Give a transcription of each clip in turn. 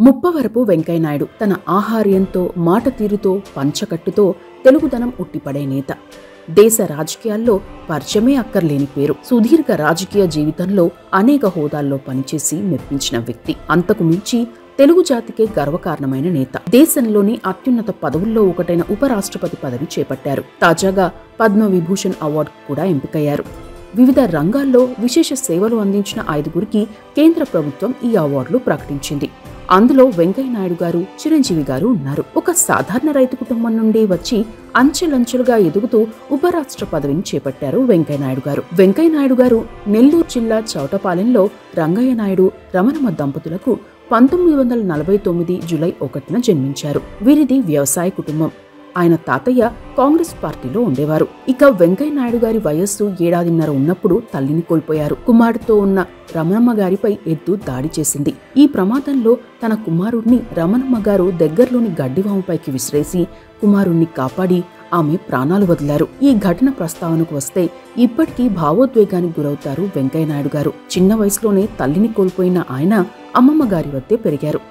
ముప్పవరపు వెంకయ్యనాయుడు తన ఆహార్యంతో, మాట తీరుతో, పంచకట్టుతో తెలుగుదనం ఉట్టిపడే నేత. దేశ రాజకీయాల్లో పరిచయమే అక్కర్లేని పేరు. సుదీర్ఘ రాజకీయ జీవితంలో అనేక హోదాల్లో పనిచేసి మెప్పించిన వ్యక్తి. అంతకు మించి తెలుగు జాతికే గర్వకారణమైన నేత. దేశంలోని అత్యున్నత పదవుల్లో ఒకటైన ఉపరాష్ట్రపతి పదవి చేపట్టారు. తాజాగా పద్మవిభూషణ్ అవార్డు కూడా ఎంపికయ్యారు. వివిధ రంగాల్లో విశేష సేవలు అందించిన 5గురికి కేంద్ర ప్రభుత్వం ఈ అవార్డులు ప్రకటించింది. అందులో వెంకయ్యనాయుడు గారు, చిరంజీవి గారు ఉన్నారు. ఒక సాధారణ రైతు కుటుంబం నుండి వచ్చి అంచెలంచెలుగా ఎదుగుతూ ఉపరాష్ట్ర పదవిని చేపట్టారు వెంకయ్యనాయుడు గారు. వెంకయ్యనాయుడు గారు నెల్లూరు జిల్లా చౌటపాలెంలో రంగయ్య నాయుడు, రమణమ్మ దంపతులకు 1949 జూలై 1న జన్మించారు. వీరిది వ్యవసాయ కుటుంబం. ఆయన తాతయ్య కాంగ్రెస్ పార్టీలో ఉండేవారు. ఇక వెంకయ్యనాయుడు గారి వయస్సు 7.5 ఉన్నప్పుడు తల్లిని కోల్పోయారు. కుమారుడితో ఉన్న రమణమ్మ గారిపై ఎద్దు దాడి చేసింది. ఈ ప్రమాదంలో తన కుమారుడిని రమణమ్మ గారు దగ్గరలోని గడ్డివాముపైకి విసిరేసి కుమారుణ్ణి కాపాడి ఆమె ప్రాణాలు వదిలారు. ఈ ఘటన ప్రస్తావనకు వస్తే ఇప్పటికీ భావోద్వేగానికి గురవుతారు వెంకయ్యనాయుడు గారు. చిన్న వయసులోనే తల్లిని కోల్పోయిన ఆయన అమ్మమ్మ గారి వద్దే పెరిగారు.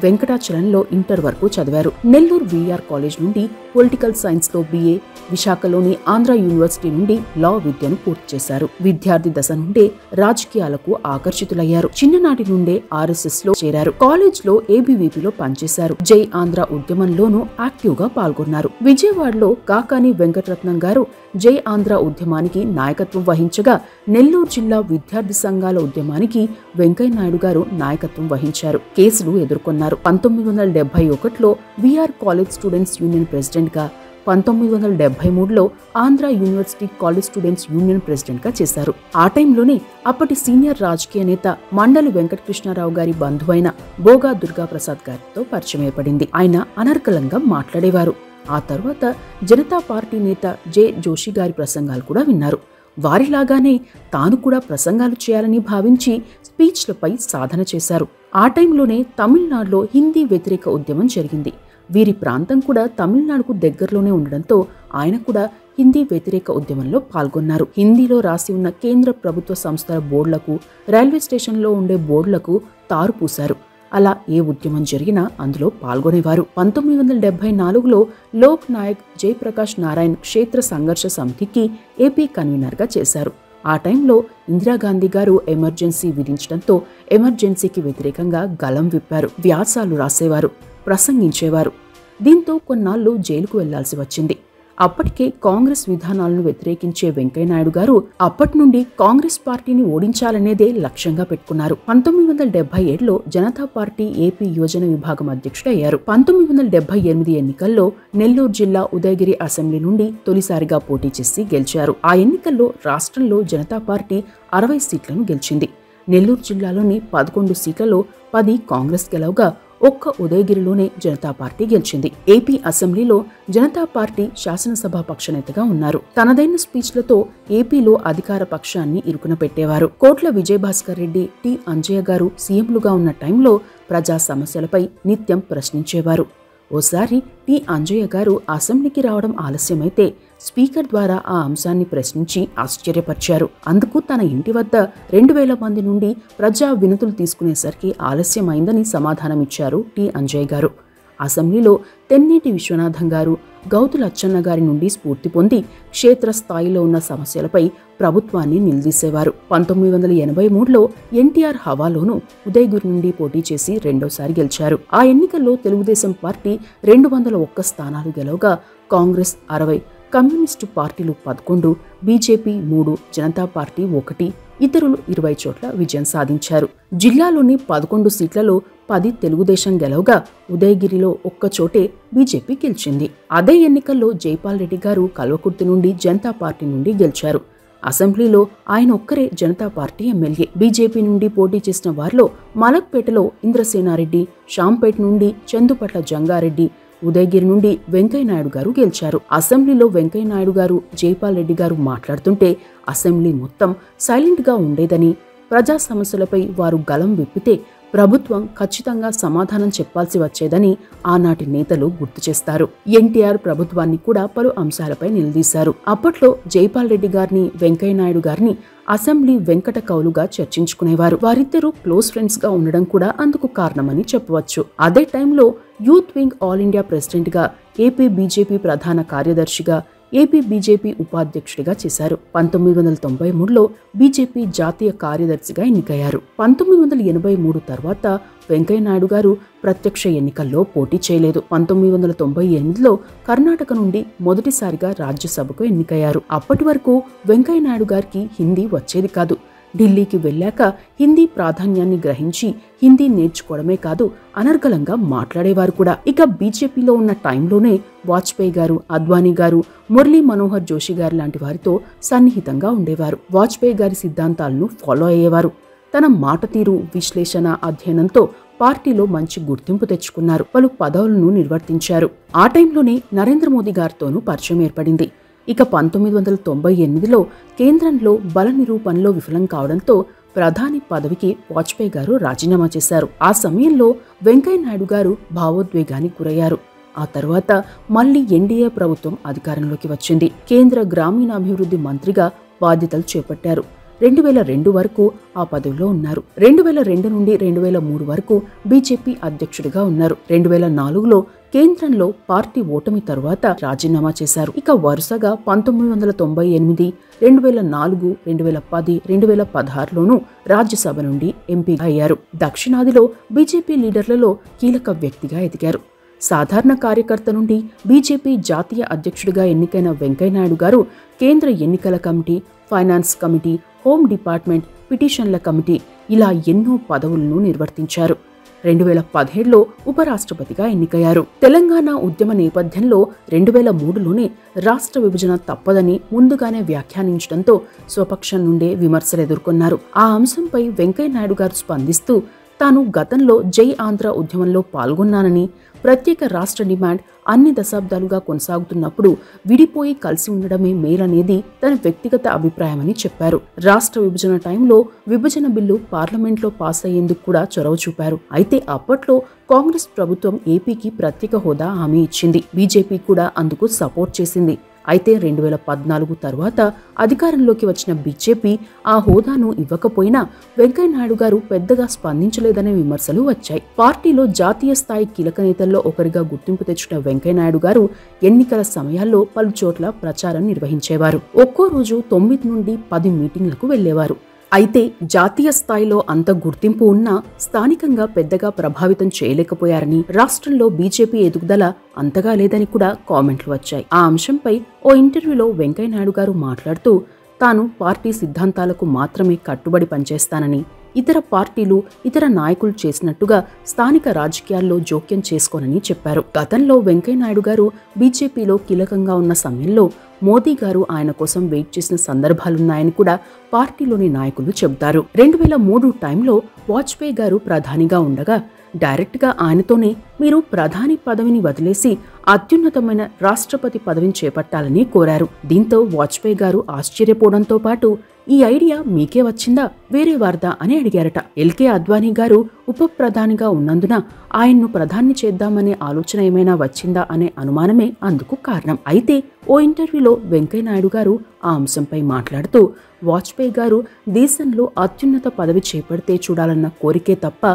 వెంకటాచలంలో ఇంటర్ వరకు చదివారు. నెల్లూరు విఆర్ కాలేజ్ నుండి పొలిటికల్ సైన్స్ లో BA, విశాఖలోని ఆంధ్ర యూనివర్సిటీ నుండి లా విద్యను పూర్తి చేశారు. విద్యార్థి దశ నుండే రాజకీయాలకు ఆకర్షితులయ్యారు. చిన్ననాటి నుండే RSS లో చేరారు. కాలేజ్ లో ABVPలో పనిచేశారు. జై ఆంధ్ర ఉద్యమంలోనూ యాక్టివ్ గా పాల్గొన్నారు. విజయవాడలో కాకాని వెంకటరత్నం గారు జై ఆంధ్ర ఉద్యమానికి నాయకత్వం వహించగా, నెల్లూరు జిల్లా విద్యార్థి సంఘాల ఉద్యమానికి వెంకయ్యనాయుడు గారు నాయకత్వం వహించారు. కేసులు ఎదుర్కొన్నారు. 1971లో VR college students union president గా, 1973లో Andhra university college students union president గా చేశారు. ఆ టైంలోనే అప్పటి సీనియర్ రాజకీయ నేత మండలి వెంకటకృష్ణారావు గారి బంధువైన బోగా దుర్గాప్రసాద్ గారితో పరిచయం ఏర్పడింది. ఆయన అనర్గళంగా మాట్లాడేవారు. ఆ తర్వాత జనతా పార్టీ నేత జె జోషి గారి ప్రసంగాలు కూడా విన్నారు. వారిలాగానే తాను కూడా ప్రసంగాలు చేయాలని భావించి స్పీచ్లపై సాధన చేశారు. ఆ టైంలోనే తమిళనాడులో హిందీ వ్యతిరేక ఉద్యమం జరిగింది. వీరి ప్రాంతం కూడా తమిళనాడుకు దగ్గరలోనే ఉండడంతో ఆయన కూడా హిందీ వ్యతిరేక ఉద్యమంలో పాల్గొన్నారు. హిందీలో రాసి ఉన్న కేంద్ర ప్రభుత్వ సంస్థల బోర్డులకు, రైల్వే స్టేషన్లో ఉండే బోర్డులకు తారు పూశారు. అలా ఏ ఉద్యమం జరిగినా అందులో పాల్గొనేవారు. 1974లో లోక్ నాయక్ జయప్రకాష్ నారాయణ్ క్షేత్ర సంఘర్ష సమితికి AP కన్వీనర్గా చేశారు. ఆ టైంలో ఇందిరాగాంధీ గారు ఎమర్జెన్సీ విధించడంతో ఎమర్జెన్సీకి వ్యతిరేకంగా గళం విప్పారు. వ్యాసాలు రాసేవారు, ప్రసంగించేవారు. దీంతో కొన్నాళ్లు జైలుకు వెళ్లాల్సి వచ్చింది. అప్పటికే కాంగ్రెస్ విధానాలను వ్యతిరేకించే వెంకయ్యనాయుడు గారు అప్పటి నుండి కాంగ్రెస్ పార్టీని ఓడించాలనేదే లక్ష్యంగా పెట్టుకున్నారు. 1977లో జనతా పార్టీ AP యువజన విభాగం అధ్యక్షుడయ్యారు. 1978 ఎన్నికల్లో నెల్లూరు జిల్లా ఉదయగిరి అసెంబ్లీ నుండి తొలిసారిగా పోటీ చేసి గెలిచారు. ఆ ఎన్నికల్లో రాష్ట్రంలో జనతా పార్టీ 60 సీట్లను గెలిచింది. నెల్లూరు జిల్లాలోని 11 సీట్లలో 10 కాంగ్రెస్ గెలవగా ఒక్క ఉదయగిరిలోనే జనతా పార్టీ గెలిచింది. AP అసెంబ్లీలో జనతా పార్టీ శాసనసభా పక్షనేతగా ఉన్నారు. తనదైన స్పీచ్లతో ఏపీలో అధికార పక్షాన్ని ఇరుకున పెట్టేవారు. కోట్ల విజయభాస్కర్ రెడ్డి, T. అంజయ్య గారు సీఎంలుగా ఉన్న టైంలో ప్రజా సమస్యలపై నిత్యం ప్రశ్నించేవారు. ఓసారి T. అంజయ్య గారు అసెంబ్లీకి రావడం ఆలస్యమైతే స్పీకర్ ద్వారా ఆ అంశాన్ని ప్రశ్నించి ఆశ్చర్యపరిచారు. అందుకు తన ఇంటి వద్ద 2000 మంది నుండి ప్రజా వినతులు తీసుకునేసరికి ఆలస్యమైందని సమాధానమిచ్చారు T. అంజయ్య గారు. అసెంబ్లీలో తెన్నేటి విశ్వనాథం గారు, గౌతు లచ్చన్న గారి నుండి స్ఫూర్తి పొంది క్షేత్రస్థాయిలో ఉన్న సమస్యలపై ప్రభుత్వాన్ని నిలదీసేవారు. 1983లో NTR హవాలోనూ ఉదయగిరి నుండి పోటీ చేసి రెండోసారి గెలిచారు. ఆ ఎన్నికల్లో తెలుగుదేశం పార్టీ 201 స్థానాలు గెలవగా కాంగ్రెస్ 60, కమ్యూనిస్టు పార్టీలు 11, బీజేపీ 3, జనతా పార్టీ 1, ఇతరులు 20 చోట్ల విజయం సాధించారు. జిల్లాలోని 11 సీట్లలో 10 తెలుగుదేశం గెలవగా ఉదయగిరిలో ఒక్క చోటే బీజేపీ గెలిచింది. అదే ఎన్నికల్లో జైపాల్ రెడ్డి గారు కల్వకుర్తి నుండి జనతా పార్టీ నుండి గెలిచారు. అసెంబ్లీలో ఆయన ఒక్కరే జనతా పార్టీ ఎమ్మెల్యే. బీజేపీ నుండి పోటీ చేసిన వారిలో మలక్పేటలో ఇంద్రసేనారెడ్డి, షాంపేట నుండి చందుపట్ల జంగారెడ్డి, ఉదయగిరి నుండి వెంకయ్యనాయుడు గారు గెలిచారు. అసెంబ్లీలో వెంకయ్యనాయుడు గారు, జైపాల్ రెడ్డి గారు మాట్లాడుతుంటే అసెంబ్లీ మొత్తం సైలెంట్ గా ఉండేదని, ప్రజా సమస్యలపై వారు గలం విప్పితే ప్రభుత్వం ఖచ్చితంగా సమాధానం చెప్పాల్సి వచ్చేదని ఆనాటి నేతలు గుర్తు చేస్తారు. ఎన్టీఆర్ ప్రభుత్వాన్ని కూడా పలు అంశాలపై నిలదీశారు. అప్పట్లో జైపాల్ రెడ్డి గారిని, వెంకయ్యనాయుడు గారిని అసెంబ్లీ వెంకట కౌలుగా చర్చించుకునేవారు. వారిద్దరూ క్లోజ్ ఫ్రెండ్స్ గా ఉండడం కూడా అందుకు కారణమని చెప్పవచ్చు. అదే టైంలో youth wing all India president గా, ఏపీ బీజేపీ ప్రధాన కార్యదర్శిగా, ఏపీ బీజేపీ ఉపాధ్యక్షుడిగా చేశారు. 1993లో బీజేపీ జాతీయ కార్యదర్శిగా ఎన్నికయ్యారు. 1983 తర్వాత వెంకయ్యనాయుడు గారు ప్రత్యక్ష ఎన్నికల్లో పోటీ చేయలేదు. 1998లో కర్ణాటక నుండి మొదటిసారిగా రాజ్యసభకు ఎన్నికయ్యారు. అప్పటి వరకు వెంకయ్యనాయుడు గారికి హిందీ వచ్చేది కాదు. ఢిల్లీకి వెళ్ళాక హిందీ ప్రాధాన్యాన్ని గ్రహించి హిందీ నేర్చుకోవడమే కాదు, అనర్గళంగా మాట్లాడేవారు కూడా. ఇక బీజేపీలో ఉన్న టైంలోనే వాజ్పేయి గారు, అద్వానీ గారు, మురళీ మనోహర్ జోషి గారు లాంటి వారితో సన్నిహితంగా ఉండేవారు. వాజ్పేయి గారి సిద్ధాంతాలను ఫాలో అయ్యేవారు. తన మాట తీరు, విశ్లేషణ, అధ్యయనంతో పార్టీలో మంచి గుర్తింపు తెచ్చుకున్నారు. పలు పదవులను నిర్వర్తించారు. ఆ టైంలోనే నరేంద్ర మోదీ గారితోనూ పరిచయం ఏర్పడింది. ఇక 1998లో కేంద్రంలో బల నిరూపణలో విఫలం కావడంతో ప్రధాని పదవికి వాజ్పేయి గారు రాజీనామా చేశారు. ఆ సమయంలో వెంకయ్యనాయుడు గారు భావోద్వేగానికి గురయ్యారు. ఆ తర్వాత మళ్లీ ఎన్డీఏ ప్రభుత్వం అధికారంలోకి వచ్చింది. కేంద్ర గ్రామీణాభివృద్ధి మంత్రిగా బాధ్యతలు చేపట్టారు. 2002 వరకు ఆ పదవిలో ఉన్నారు. 2002 నుండి 2003 వరకు బీజేపీ అధ్యక్షుడిగా ఉన్నారు. 2004లో కేంద్రంలో పార్టీ ఓటమి తరువాత రాజీనామా చేశారు. ఇక వరుసగా 1998, 2004, 2010, 2016లోనూ రాజ్యసభ నుండి ఎంపీ అయ్యారు. దక్షిణాదిలో బీజేపీ లీడర్లలో కీలక వ్యక్తిగా ఎదిగారు. సాధారణ కార్యకర్త నుండి బీజేపీ జాతీయ అధ్యక్షుడిగా ఎన్నికైన వెంకయ్యనాయుడు గారు కేంద్ర ఎన్నికల committee, finance committee, home department, పిటిషన్ల committee ఇలా ఎన్నో పదవులను నిర్వర్తించారు. 2017లో ఉపరాష్ట్రపతిగా ఎన్నికయ్యారు. తెలంగాణ ఉద్యమ నేపథ్యంలో 2003లోనే రాష్ట్ర విభజన తప్పదని ముందుగానే వ్యాఖ్యానించడంతో స్వపక్షం నుండే విమర్శలు ఎదుర్కొన్నారు. ఆ అంశంపై వెంకయ్యనాయుడు గారు స్పందిస్తూ తాను గతంలో జై ఆంధ్ర ఉద్యమంలో పాల్గొన్నానని, ప్రత్యేక రాష్ట్ర డిమాండ్ అన్ని దశాబ్దాలుగా కొనసాగుతున్నప్పుడు విడిపోయి కలిసి ఉండడమే మేలనేది తన వ్యక్తిగత అభిప్రాయమని చెప్పారు. రాష్ట్ర విభజన టైంలో విభజన బిల్లు పార్లమెంట్లో పాస్ అయ్యేందుకు కూడా చొరవ చూపారు. అయితే అప్పట్లో కాంగ్రెస్ ప్రభుత్వం ఏపీకి ప్రత్యేక హోదా హామీ ఇచ్చింది. బీజేపీ కూడా అందుకు సపోర్ట్ చేసింది. అయితే 2014 తర్వాత అధికారంలోకి వచ్చిన బీజేపీ ఆ హోదాను ఇవ్వకపోయినా వెంకయ్యనాయుడు గారు పెద్దగా స్పందించలేదనే విమర్శలు వచ్చాయి. పార్టీలో జాతీయ స్థాయి కీలక నేతల్లో ఒకరిగా గుర్తింపు తెచ్చుకున్న వెంకయ్యనాయుడు గారు ఎన్నికల సమయాల్లో పలు చోట్ల ప్రచారం నిర్వహించేవారు. ఒక్కో రోజు 9 నుండి 10 మీటింగ్లకు వెళ్లేవారు. అయితే జాతీయ స్థాయిలో అంత గుర్తింపు ఉన్నా స్థానికంగా పెద్దగా ప్రభావితం చేయలేకపోయారని, రాష్ట్రంలో బీజేపీ ఎదుగుదల అంతగా లేదని కూడా కామెంట్లు వచ్చాయి. ఆ అంశంపై ఓ ఇంటర్వ్యూలో వెంకయ్యనాయుడు గారు మాట్లాడుతూ తాను పార్టీ సిద్ధాంతాలకు మాత్రమే కట్టుబడి పనిచేస్తానని, ఇతర పార్టీలు, ఇతర నాయకులు చేసినట్టుగా స్థానిక రాజకీయాల్లో జోక్యం చేసుకోనని చెప్పారు. గతంలో వెంకయ్యనాయుడు గారు బీజేపీలో కీలకంగా ఉన్న సమయంలో మోదీ గారు ఆయన కోసం వెయిట్ చేసిన సందర్భాలున్నాయని కూడా పార్టీలోని నాయకులు చెబుతారు. 2003 టైంలో వాజ్పేయి గారు ప్రధానిగా ఉండగా డైరెక్ట్గా ఆయనతోనే మీరు ప్రధాని పదవిని వదిలేసి అత్యున్నతమైన రాష్ట్రపతి పదవిని చేపట్టాలని కోరారు. దీంతో వాజ్పేయి గారు ఆశ్చర్యపోవడంతో పాటు ఈ ఐడియా మీకే వచ్చిందా, వేరే వార్దా అని అడిగారట. ఎల్కే అద్వానీ గారు ఉప ప్రధానిగా ఉన్నందున ఆయన్ను ప్రధాని చేద్దామనే ఆలోచన ఏమైనా వచ్చిందా అనే అనుమానమే అందుకు కారణం. అయితే ఓ ఇంటర్వ్యూలో వెంకయ్యనాయుడు గారు ఆ అంశంపై మాట్లాడుతూ వాజ్పేయి గారు దేశంలో అత్యున్నత పదవి చేపడితే చూడాలన్న కోరికే తప్ప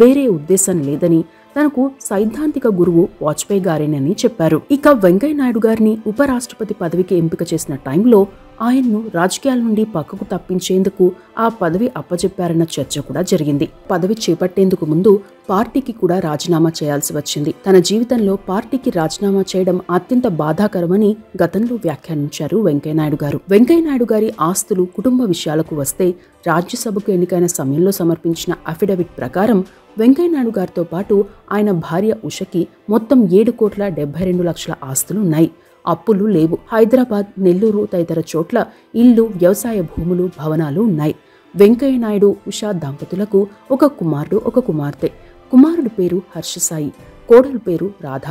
వేరే ఉద్దేశం లేదని, తనకు సైద్ధాంతిక గురువు వాజ్పేయి గారేనని చెప్పారు. ఇక వెంకయ్యనాయుడు గారిని ఉపరాష్ట్రపతి పదవికి ఎంపిక చేసిన టైంలో ఆయన్ను రాజకీయాల నుండి పక్కకు తప్పించేందుకు ఆ పదవి అప్పచెప్పారన్న చర్చ కూడా జరిగింది. పదవి చేపట్టేందుకు ముందు పార్టీకి కూడా రాజీనామా చేయాల్సి వచ్చింది. తన జీవితంలో పార్టీకి రాజీనామా చేయడం అత్యంత బాధాకరమని గతంలో వ్యాఖ్యానించారు వెంకయ్యనాయుడు గారు. వెంకయ్యనాయుడు గారి ఆస్తులు, కుటుంబ విషయాలకు వస్తే రాజ్యసభకు ఎన్నికైన సమయంలో సమర్పించిన అఫిడవిట్ ప్రకారం వెంకయ్యనాయుడు గారితో పాటు ఆయన భార్య ఉషకి మొత్తం 7,72,00,000 ఆస్తులు ఉన్నాయి. అప్పులు లేవు. హైదరాబాద్, నెల్లూరు తదితర చోట్ల ఇల్లు, వ్యవసాయ భూములు, భవనాలు ఉన్నాయి. వెంకయ్యనాయుడు, ఉషా దంపతులకు ఒక కుమారుడు, ఒక కుమార్తె. కుమారుడి పేరు హర్షసాయి, కోడలు పేరు రాధ.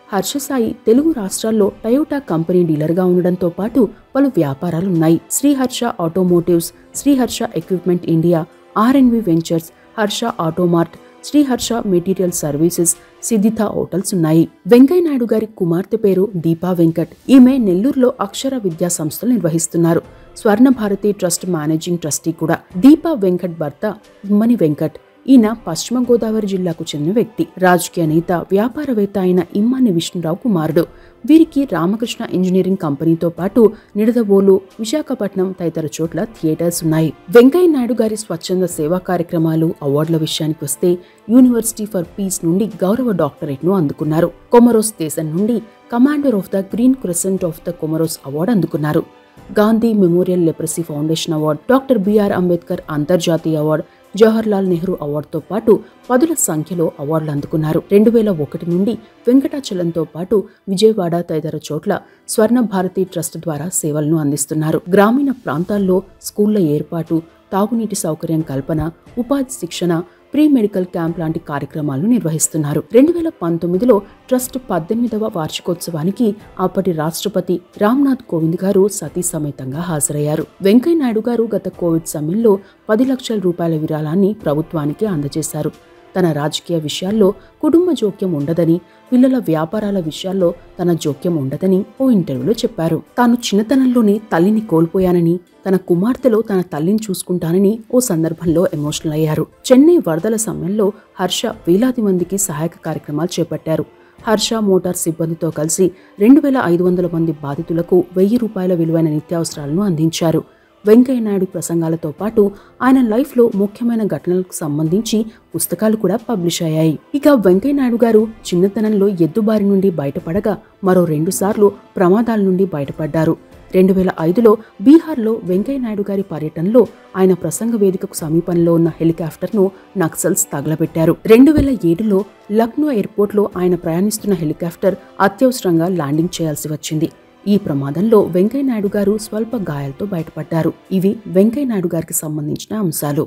హర్షసాయి తెలుగు రాష్ట్రాల్లో టయోటా కంపెనీ డీలర్గా ఉండడంతో పాటు పలు వ్యాపారాలున్నాయి. Sriharsha automotives, Sriharsha equipment India, R&V ventures, Harsha ఆటోమార్ట్, Sriharsha material services, సిద్ధిత hotels ఉన్నాయి. వెంకయ్యనాయుడు గారి కుమార్తె పేరు దీపా వెంకట్. ఈమె నెల్లూరులో అక్షర విద్యా సంస్థలు నిర్వహిస్తున్నారు. Swarna Bharati trust managing trustee కూడా. దీపా వెంకట్ భర్త ఇమ్మని వెంకట్. ఈయన పశ్చిమ గోదావరి జిల్లాకు చెందిన వ్యక్తి. రాజకీయ నేత, వ్యాపారవేత్త అయిన ఇమ్మని విష్ణురావు కుమారుడు. వీరికి రామకృష్ణ ఇంజనీరింగ్ కంపెనీతో పాటు నిడదవోలు, విశాఖపట్నం తదితర చోట్ల థియేటర్స్ ఉన్నాయి. వెంకయ్యనాయుడు గారి స్వచ్ఛంద సేవా కార్యక్రమాలు, అవార్డుల విషయానికి వస్తే యూనివర్సిటీ ఫర్ పీస్ నుండి గౌరవ డాక్టరేట్ను అందుకున్నారు. కొమరోస్ దేశం నుండి commander of the green crescent of the Comoros award అందుకున్నారు. Gandhi memorial leprosy foundation award, doctor BR Ambedkar అంతర్జాతీయ అవార్డు, జవహర్లాల్ నెహ్రూ అవార్డుతో పాటు పదుల సంఖ్యలో అవార్డులు అందుకున్నారు. 2001 నుండి వెంకటాచలంతో పాటు విజయవాడ తదితర చోట్ల స్వర్ణ భారతి ట్రస్ట్ ద్వారా సేవలను అందిస్తున్నారు. గ్రామీణ ప్రాంతాల్లో స్కూళ్ల ఏర్పాటు, తాగునీటి సౌకర్యం కల్పన, ఉపాధి శిక్షణ, ప్రీ మెడికల్ క్యాంప్ లాంటి కార్యక్రమాలను నిర్వహిస్తున్నారు. 2019లో ట్రస్ట్ 18వ వార్షికోత్సవానికి అప్పటి రాష్ట్రపతి రామ్నాథ్ కోవింద్ గారు సతీ సమేతంగా హాజరయ్యారు. వెంకయ్యనాయుడు గారు గత కోవిడ్ సమయంలో 10 లక్షల రూపాయల విరాళాన్ని ప్రభుత్వానికి అందజేశారు. తన రాజకీయ విషయాల్లో కుటుంబ జోక్యం ఉండదని, పిల్లల వ్యాపారాల విషయాల్లో తన జోక్యం ఉండదని ఓ ఇంటర్వ్యూలో చెప్పారు. తాను చిన్నతనంలోనే తల్లిని కోల్పోయానని, తన కుమార్తెలో తన తల్లిని చూసుకుంటానని ఓ సందర్భంలో ఎమోషనల్ అయ్యారు. చెన్నై వరదల సమయంలో హర్ష వేలాది మందికి సహాయక కార్యక్రమాలు చేపట్టారు. హర్ష మోటార్ సిబ్బందితో కలిసి 2500 మంది బాధితులకు 1000 రూపాయల విలువైన నిత్యావసరాలను అందించారు. వెంకయ్యనాయుడు ప్రసంగాలతో పాటు ఆయన లైఫ్లో ముఖ్యమైన ఘటనలకు సంబంధించి పుస్తకాలు కూడా పబ్లిష్ అయ్యాయి. ఇక వెంకయ్యనాయుడు గారు చిన్నతనంలో ఎద్దుబారి నుండి బయటపడగా మరో 2 సార్లు ప్రమాదాల నుండి బయటపడ్డారు. 2005లో బీహార్లో వెంకయ్యనాయుడు గారి పర్యటనలో ఆయన ప్రసంగ వేదికకు సమీపంలో ఉన్న హెలికాప్టర్ను నక్సల్స్ తగలబెట్టారు. 2007లో లక్నో ఎయిర్పోర్ట్లో ఆయన ప్రయాణిస్తున్న హెలికాప్టర్ అత్యవసరంగా ల్యాండింగ్ చేయాల్సి వచ్చింది. ఈ ప్రమాదంలో వెంకయ్యనాయుడు గారు స్వల్ప గాయాలతో బయటపడ్డారు. ఇవి వెంకయ్యనాయుడు గారికి సంబంధించిన అంశాలు.